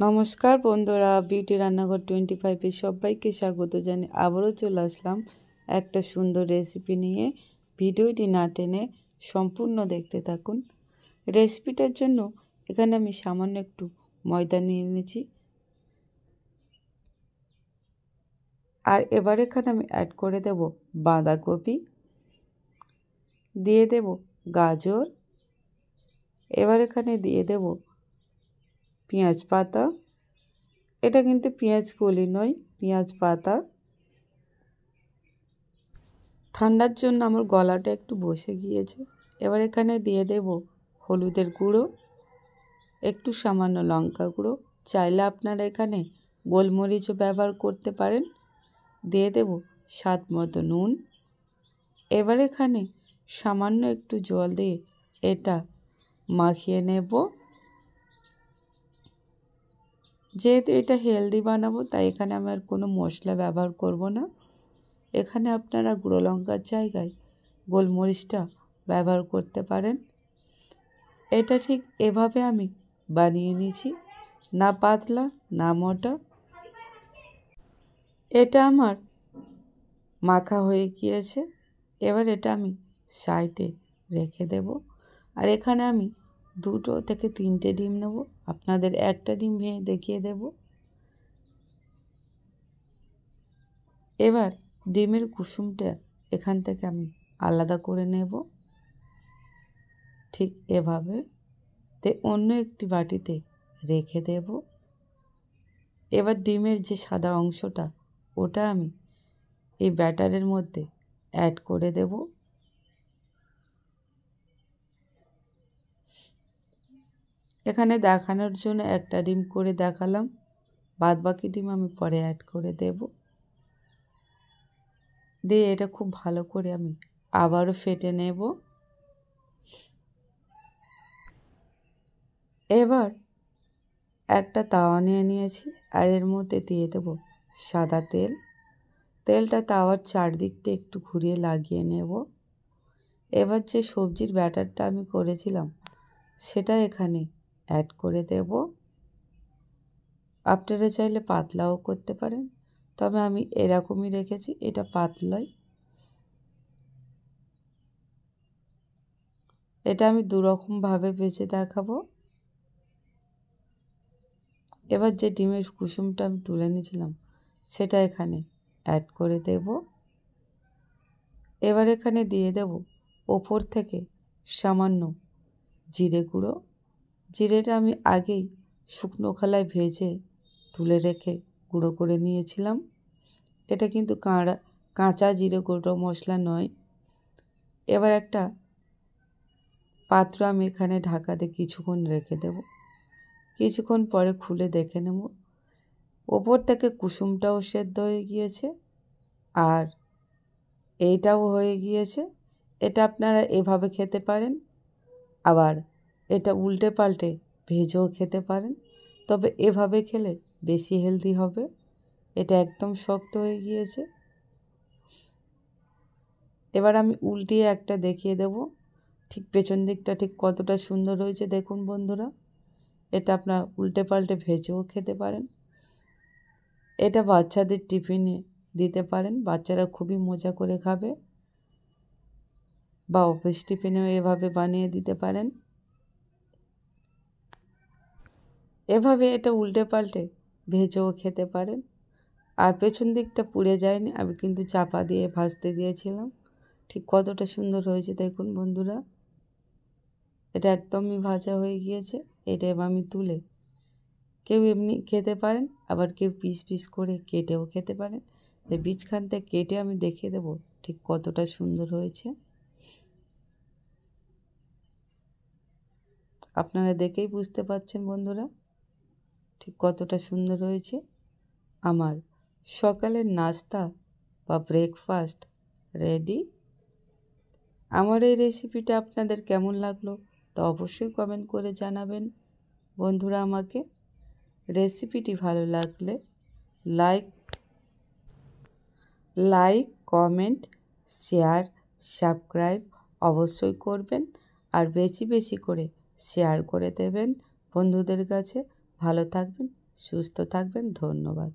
নমস্কার বন্ধুরা, বিউটি রান্নাঘর 25-এ সবাইকে স্বাগত জানিয়ে আবারও চলে আসলাম একটা সুন্দর রেসিপি নিয়ে। ভিডিওটি না টেনে সম্পূর্ণ দেখতে থাকুন। রেসিপিটার জন্য এখানে আমি সামান্য একটু ময়দা নিয়ে নিয়েছি, আর এবার এখানে আমি অ্যাড করে দেব বাঁধাকপি, দিয়ে দেব গাজর, এবার এখানে দিয়ে দেব পেঁয়াজ পাতা। এটা কিন্তু পেঁয়াজ কলি নয়, পেঁয়াজ পাতা। ঠান্ডার জন্য আমার গলাটা একটু বসে গিয়েছে। এবার এখানে দিয়ে দেব হলুদের গুঁড়ো, একটু সামান্য লঙ্কা গুঁড়ো, চাইলে আপনারা এখানে গোলমরিচও ব্যবহার করতে পারেন। দিয়ে দেব স্বাদ মতো নুন। এবার এখানে সামান্য একটু জল দিয়ে এটা মাখিয়ে নেব। যেহেতু এটা হেলদি বানাবো, তাই এখানে আমি আর কোনো মশলা ব্যবহার করব না। এখানে আপনারা গুঁড়ো লঙ্কার জায়গায় গোলমরিচটা ব্যবহার করতে পারেন। এটা ঠিক এভাবে আমি বানিয়ে নিয়েছি, না পাতলা না মোটা। এটা আমার মাখা হয়ে গিয়েছে। এবার এটা আমি সাইডে রেখে দেব। আর এখানে আমি 2 থেকে 3টে ডিম নেব। আপনাদের একটা ডিম ভেঙে দেখিয়ে দেব। এবার ডিমের কুসুমটা এখান থেকে আমি আলাদা করে নেব, ঠিক এভাবে। অন্য একটি বাটিতে রেখে দেব। এবার ডিমের যে সাদা অংশটা, ওটা আমি এই ব্যাটারের মধ্যে অ্যাড করে দেব। এখানে দেখানোর জন্য একটা ডিম করে দেখালাম, বাদ বাকি ডিম আমি পরে অ্যাড করে দেব। দিয়ে এটা খুব ভালো করে আমি আবারও ফেটে নেব। এবার একটা তাওয়া নিয়ে নিয়েছি, আর এর মধ্যে দিয়ে দেব সাদা তেল। তেলটা তাওয়ার চারদিকটা একটু ঘুরিয়ে লাগিয়ে নেব। এবার যে সবজির ব্যাটারটা আমি করেছিলাম, সেটা এখানে অ্যাড করে দেব। আপনারা চাইলে পাতলাও করতে পারেন, তবে আমি এরকমই রেখেছি, এটা পাতলাই। এটা আমি 2 রকমভাবে ভেজে দেখাবো। এবার যে ডিমের কুসুমটা আমি তুলে নিয়েছিলাম, সেটা এখানে অ্যাড করে দেব। এবার এখানে দিয়ে দেব ওপর থেকে সামান্য জিরে গুঁড়ো। জিরেটা আমি আগেই শুকনো খোলায় ভেজে তুলে রেখে গুঁড়ো করে নিয়েছিলাম। এটা কিন্তু কাঁচা জিরে গুঁড়ো মশলা নয়। এবার একটা পাত্র আমি এখানে ঢাকা দিয়ে কিছুক্ষণ রেখে দেব। কিছুক্ষণ পরে খুলে দেখে নেব ওপর থেকে কুসুমটাও সেদ্ধ হয়ে গিয়েছে, আর এইটাও হয়ে গিয়েছে। এটা আপনারা এভাবে খেতে পারেন, আবার এটা উল্টে পাল্টে ভেজেও খেতে পারেন। তবে এভাবে খেলে বেশি হেলদি হবে। এটা একদম শক্ত হয়ে গিয়েছে। এবার আমি উল্টিয়ে একটা দেখিয়ে দেব, ঠিক পেছন দিকটা ঠিক কতটা সুন্দর হয়েছে দেখুন বন্ধুরা। এটা আপনার উল্টে পাল্টে ভেজেও খেতে পারেন। এটা বাচ্চাদের টিফিনে দিতে পারেন, বাচ্চারা খুবই মজা করে খাবে। বা অফিস টিফিনেও এভাবে বানিয়ে দিতে পারেন। এভাবে এটা উল্টে পাল্টে ভেজেও খেতে পারেন। আর পেছন দিকটা পুড়ে যায়নি, আমি কিন্তু চাপা দিয়ে ভাজতে দিয়েছিলাম। ঠিক কতটা সুন্দর হয়েছে দেখুন বন্ধুরা। এটা একদমই ভাজা হয়ে গিয়েছে। এটা এবার আমি তুলে কেউ এমনি খেতে পারেন, আবার কেউ পিস পিস করে কেটেও খেতে পারেন। তাই বীজখান থেকে কেটে আমি দেখিয়ে দেব ঠিক কতটা সুন্দর হয়েছে। আপনারা দেখেই বুঝতে পারছেন বন্ধুরা ঠিক কতটা সুন্দর হয়েছে। আমার সকালের নাস্তা বা ব্রেকফাস্ট রেডি। আমার এই রেসিপিটা আপনাদের কেমন লাগলো তা অবশ্যই কমেন্ট করে জানাবেন বন্ধুরা আমাকে। রেসিপিটি ভালো লাগলে লাইক কমেন্ট শেয়ার সাবস্ক্রাইব অবশ্যই করবেন, আর বেশি বেশি করে শেয়ার করে দেবেন বন্ধুদের কাছে। ভালো থাকবেন, সুস্থ থাকবেন। ধন্যবাদ।